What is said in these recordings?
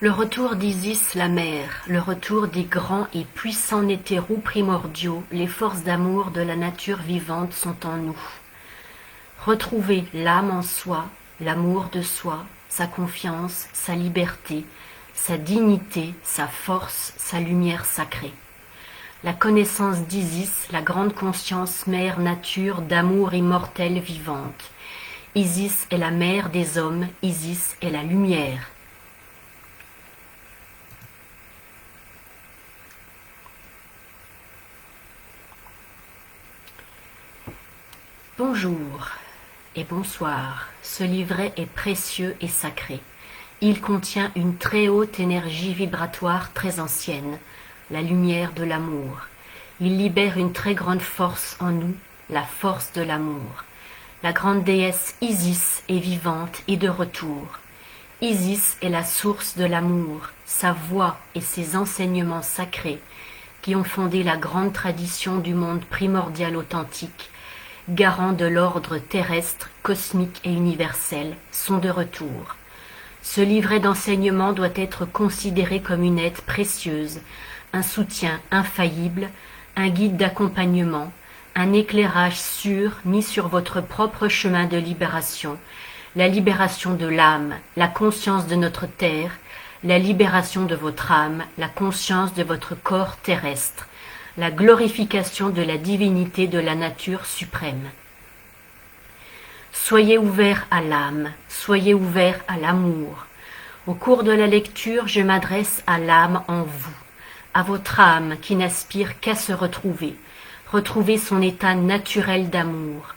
Le retour d'Isis la mère, le retour des grands et puissants nétérous primordiaux, les forces d'amour de la nature vivante sont en nous. Retrouver l'âme en soi, l'amour de soi, sa confiance, sa liberté, sa dignité, sa force, sa lumière sacrée. La connaissance d'Isis, la grande conscience mère nature d'amour immortel vivante. Isis est la mère des hommes, Isis est la lumière. Bonjour et bonsoir. Ce livret est précieux et sacré. Il contient une très haute énergie vibratoire très ancienne, la lumière de l'amour. Il libère une très grande force en nous, la force de l'amour. La grande déesse Isis est vivante et de retour. Isis est la source de l'amour, sa voix et ses enseignements sacrés qui ont fondé la grande tradition du monde primordial authentique, garant de l'ordre terrestre, cosmique et universel, sont de retour. Ce livret d'enseignement doit être considéré comme une aide précieuse, un soutien infaillible, un guide d'accompagnement, un éclairage sûr mis sur votre propre chemin de libération, la libération de l'âme, la conscience de notre terre, la libération de votre âme, la conscience de votre corps terrestre, la glorification de la divinité de la nature suprême. Soyez ouverts à l'âme, soyez ouverts à l'amour. Au cours de la lecture, je m'adresse à l'âme en vous, à votre âme qui n'aspire qu'à se retrouver son état naturel d'amour.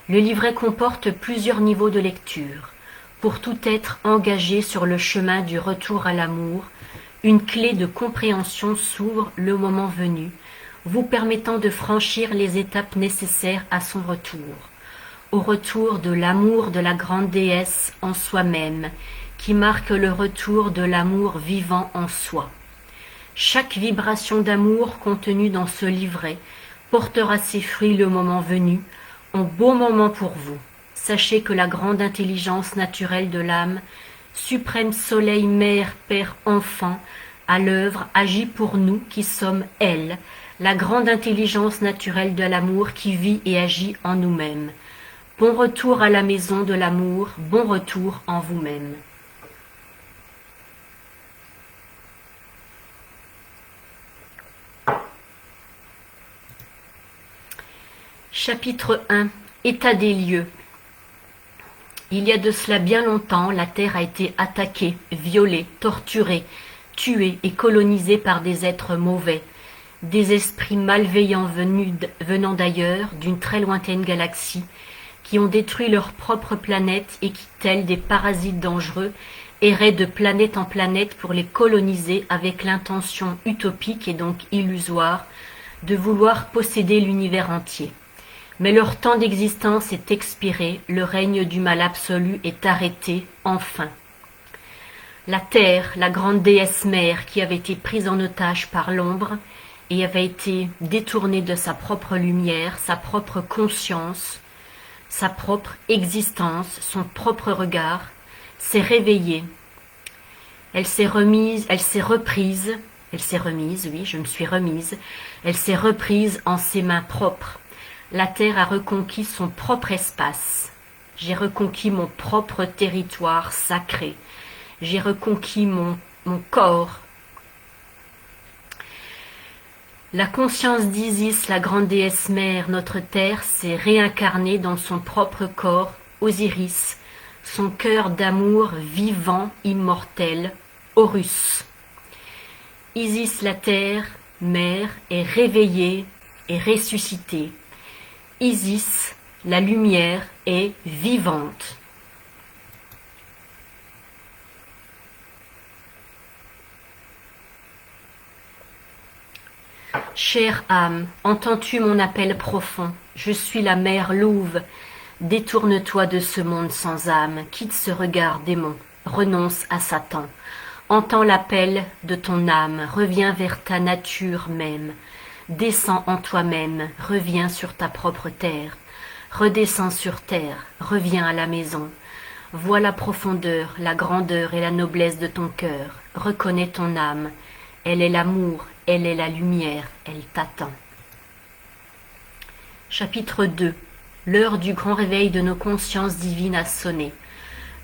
Le livret comporte plusieurs niveaux de lecture. Pour tout être engagé sur le chemin du retour à l'amour, une clé de compréhension s'ouvre le moment venu, vous permettant de franchir les étapes nécessaires à son retour, au retour de l'amour de la grande déesse en soi-même, qui marque le retour de l'amour vivant en soi. Chaque vibration d'amour contenue dans ce livret portera ses fruits le moment venu, en beau moment pour vous. Sachez que la grande intelligence naturelle de l'âme, suprême soleil, mère, père, enfant, à l'œuvre agit pour nous qui sommes elle, la grande intelligence naturelle de l'amour qui vit et agit en nous-mêmes. Bon retour à la maison de l'amour, bon retour en vous-même. Chapitre 1. État des lieux. Il y a de cela bien longtemps, la Terre a été attaquée, violée, torturée, tuée et colonisée par des êtres mauvais, des esprits malveillants venant d'ailleurs, d'une très lointaine galaxie, qui ont détruit leur propre planète et qui, tels des parasites dangereux, erraient de planète en planète pour les coloniser avec l'intention utopique et donc illusoire de vouloir posséder l'univers entier. Mais leur temps d'existence est expiré, le règne du mal absolu est arrêté, enfin. La Terre, la grande déesse mère qui avait été prise en otage par l'ombre et avait été détournée de sa propre lumière, sa propre conscience, sa propre existence, son propre regard, s'est réveillée. Elle s'est reprise, elle s'est reprise en ses mains propres. La Terre a reconquis son propre espace. J'ai reconquis mon propre territoire sacré. J'ai reconquis mon corps. La conscience d'Isis, la grande déesse mère, notre terre, s'est réincarnée dans son propre corps, Osiris, son cœur d'amour vivant, immortel, Horus. Isis, la terre, mère, est réveillée et ressuscitée. Isis, la lumière, est vivante. Chère âme, entends-tu mon appel profond? Je suis la mère louve. Détourne-toi de ce monde sans âme, quitte ce regard démon, renonce à Satan. Entends l'appel de ton âme, reviens vers ta nature même. Descends en toi-même, reviens sur ta propre terre. Redescends sur terre, reviens à la maison. Vois la profondeur, la grandeur et la noblesse de ton cœur. Reconnais ton âme. Elle est l'amour, elle est la lumière, elle t'attend. Chapitre 2. L'heure du grand réveil de nos consciences divines a sonné.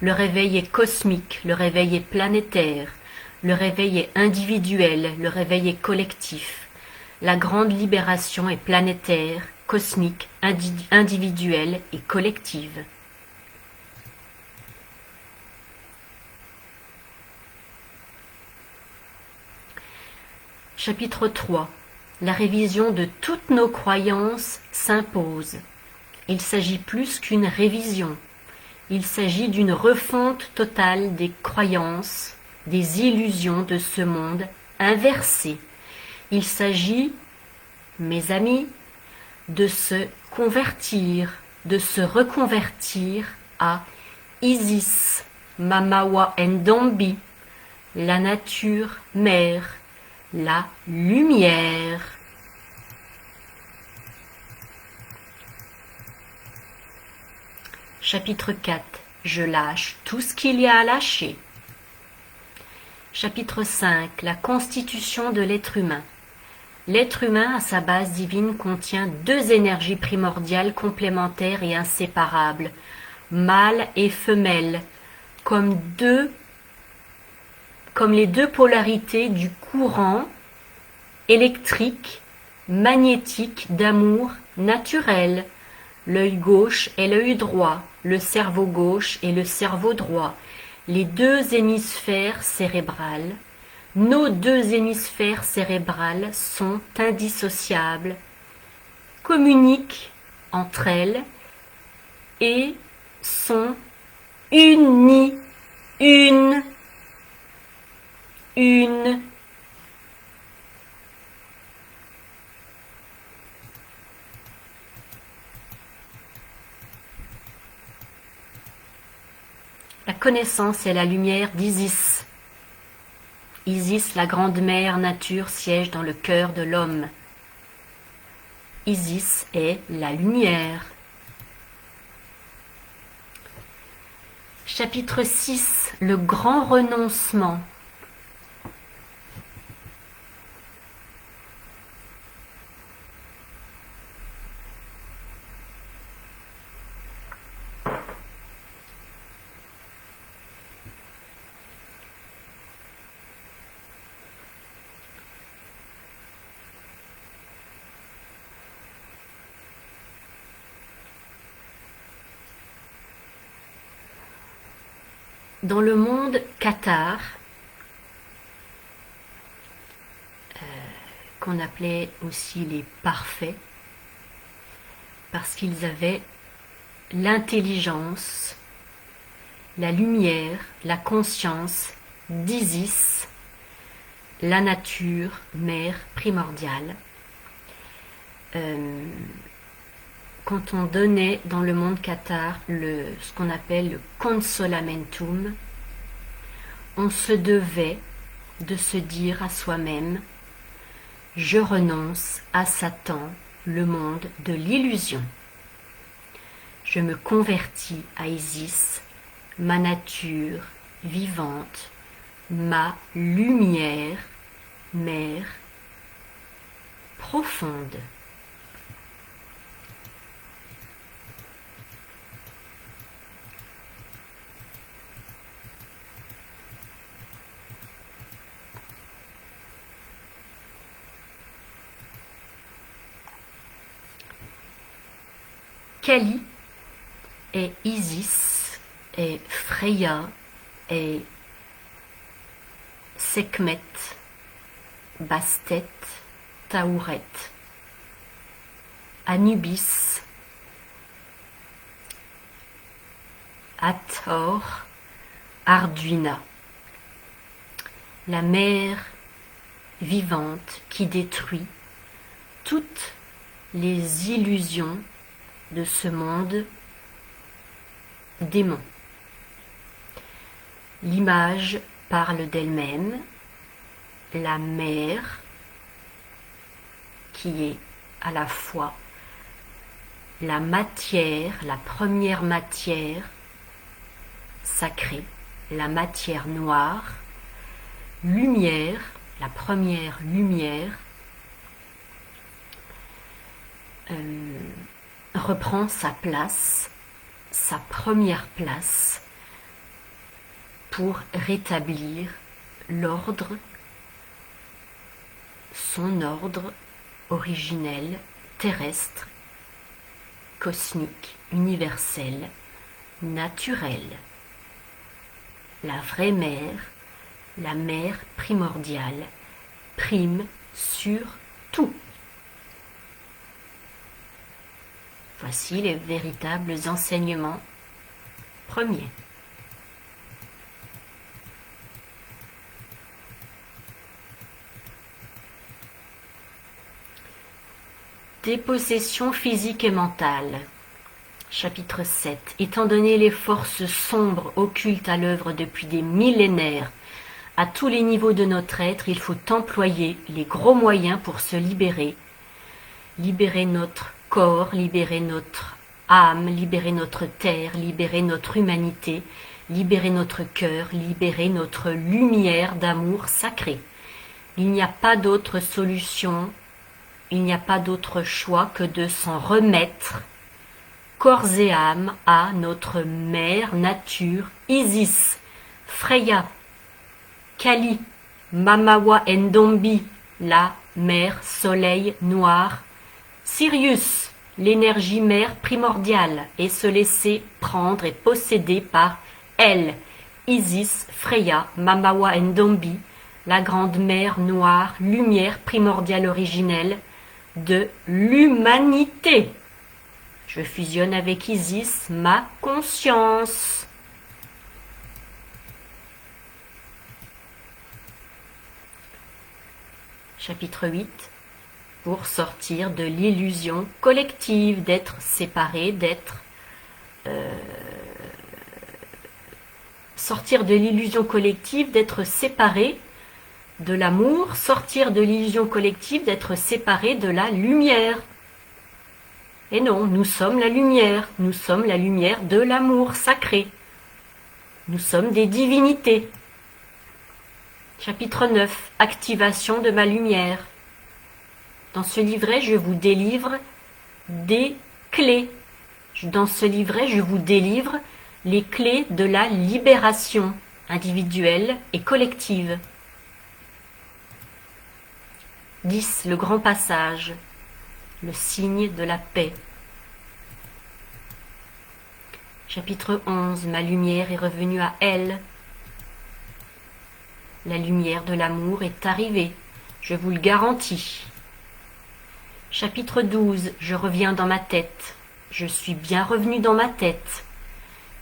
Le réveil est cosmique, le réveil est planétaire, le réveil est individuel, le réveil est collectif. La grande libération est planétaire, cosmique, individuelle et collective. Chapitre 3. La révision de toutes nos croyances s'impose. Il s'agit plus qu'une révision. Il s'agit d'une refonte totale des croyances, des illusions de ce monde inversé. Il s'agit, mes amis, de se convertir, de se reconvertir à Isis, Mamawa Ndombi, la nature mère, la lumière. Chapitre 4. Je lâche tout ce qu'il y a à lâcher. Chapitre 5. La constitution de l'être humain. L'être humain, à sa base divine, contient deux énergies primordiales complémentaires et inséparables, mâle et femelle, comme les deux polarités du courant électrique, magnétique d'amour naturel. L'œil gauche et l'œil droit, le cerveau gauche et le cerveau droit, les deux hémisphères cérébrales. Nos deux hémisphères cérébrales sont indissociables, communiquent entre elles et sont unies, une. La connaissance est la lumière d'Isis. Isis, la grande mère nature, siège dans le cœur de l'homme. Isis est la lumière. Chapitre 6. Le grand renoncement. Dans le monde cathare, qu'on appelait aussi les parfaits, parce qu'ils avaient l'intelligence, la lumière, la conscience d'Isis, la nature mère primordiale. Quand on donnait dans le monde cathare ce qu'on appelle le consolamentum, on se devait de se dire à soi-même « Je renonce à Satan, le monde de l'illusion. Je me convertis à Isis, ma nature vivante, ma lumière, mère profonde. » Kali est Isis, est Freya, est Sekhmet, Bastet, Taouret, Anubis, Hathor, Arduina, la mère vivante qui détruit toutes les illusions de ce monde démon. L'image parle d'elle-même, la mère qui est à la fois la matière, la première matière, sacrée, la matière noire, lumière, la première lumière, reprend sa place, sa première place, pour rétablir l'ordre, son ordre originel, terrestre, cosmique, universel, naturel. La vraie mère, la mère primordiale, prime sur tout. Voici les véritables enseignements premiers. Dépossession physique et mentale. Chapitre 7. Étant donné les forces sombres occultes à l'œuvre depuis des millénaires, à tous les niveaux de notre être, il faut employer les gros moyens pour se libérer. Libérer notre corps, libérer notre âme, libérer notre terre, libérer notre humanité, libérer notre cœur, libérer notre lumière d'amour sacré. Il n'y a pas d'autre solution, il n'y a pas d'autre choix que de s'en remettre corps et âme à notre mère nature, Isis, Freya, Kali, Mamawa Ndombi, la mère soleil noir, Sirius, l'énergie mère primordiale, et se laisser prendre et posséder par elle, Isis, Freya, Mamawa Ndombi, la grande mère noire, lumière primordiale originelle de l'humanité. Je fusionne avec Isis ma conscience. Chapitre 8. Pour sortir de l'illusion collective, d'être séparé, sortir de l'illusion collective, d'être séparé de l'amour, sortir de l'illusion collective, d'être séparé de la lumière. Et non, nous sommes la lumière de l'amour sacré. Nous sommes des divinités. Chapitre 9. Activation de ma lumière. Dans ce livret, je vous délivre des clés. Dans ce livret, je vous délivre les clés de la libération individuelle et collective. 10. Le grand passage. Le signe de la paix. Chapitre 11. Ma lumière est revenue à elle. La lumière de l'amour est arrivée, je vous le garantis. Chapitre 12. Je reviens dans ma tête. Je suis bien revenu dans ma tête.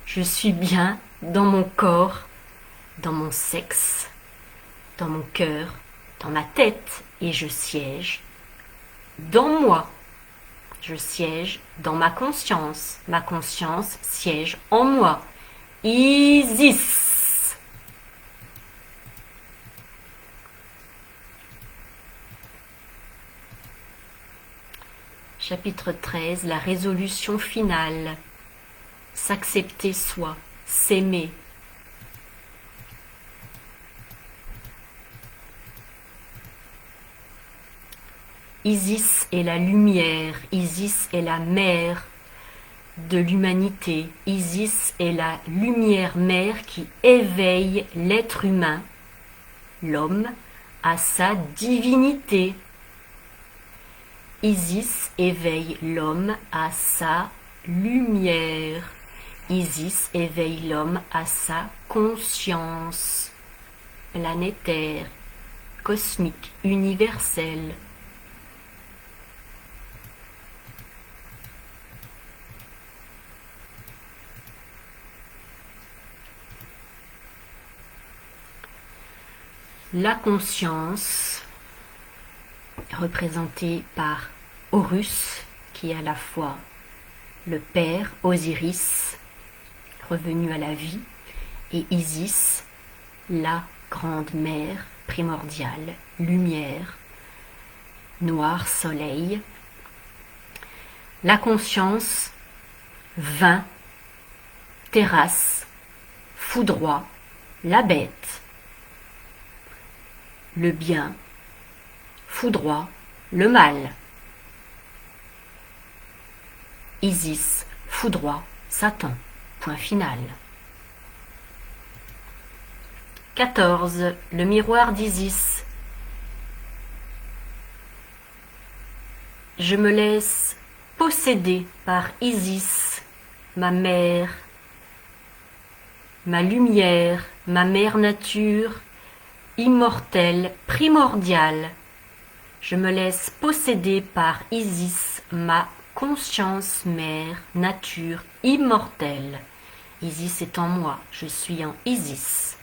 Je suis bien dans mon corps, dans mon sexe, dans mon cœur, dans ma tête, et je siège dans moi. Je siège dans ma conscience siège en moi. Isis. Chapitre 13. La résolution finale. S'accepter soi, s'aimer. Isis est la lumière, Isis est la mère de l'humanité, Isis est la lumière mère qui éveille l'être humain, l'homme, à sa divinité. Isis éveille l'homme à sa lumière. Isis éveille l'homme à sa conscience planétaire, cosmique, universelle. La conscience, représentée par Horus, qui est à la fois le père Osiris, revenu à la vie, et Isis, la grande mère primordiale, lumière, noir soleil. La conscience, vin, terrasse, foudroie la bête. Le bien foudroie le mal. Isis foudroie Satan. Point final. 14. Le miroir d'Isis. Je me laisse posséder par Isis, ma mère, ma lumière, ma mère nature, immortelle, primordiale. Je me laisse posséder par Isis, ma conscience mère, nature, immortelle. Isis est en moi, je suis en Isis.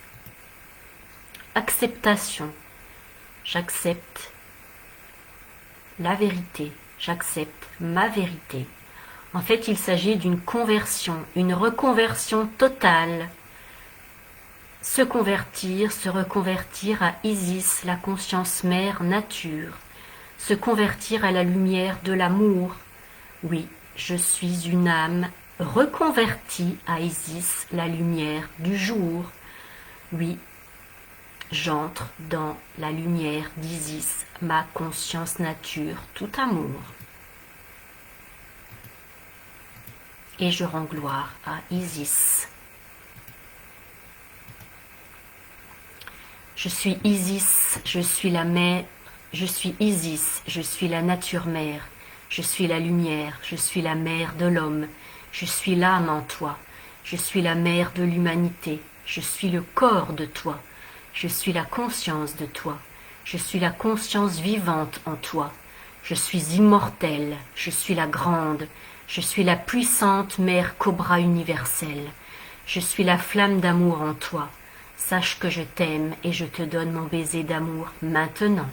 Acceptation. J'accepte la vérité, j'accepte ma vérité. En fait, il s'agit d'une conversion, une reconversion totale. Se convertir, se reconvertir à Isis, la conscience mère nature. Se convertir à la lumière de l'amour. Oui, je suis une âme reconvertie à Isis, la lumière du jour. Oui, j'entre dans la lumière d'Isis, ma conscience nature, tout amour. Et je rends gloire à Isis. Je suis Isis, je suis la mère, je suis Isis, je suis la nature mère, je suis la lumière, je suis la mère de l'homme, je suis l'âme en toi, je suis la mère de l'humanité, je suis le corps de toi, je suis la conscience de toi, je suis la conscience vivante en toi, je suis immortelle, je suis la grande, je suis la puissante mère cobra universelle, je suis la flamme d'amour en toi. Sache que je t'aime et je te donne mon baiser d'amour maintenant.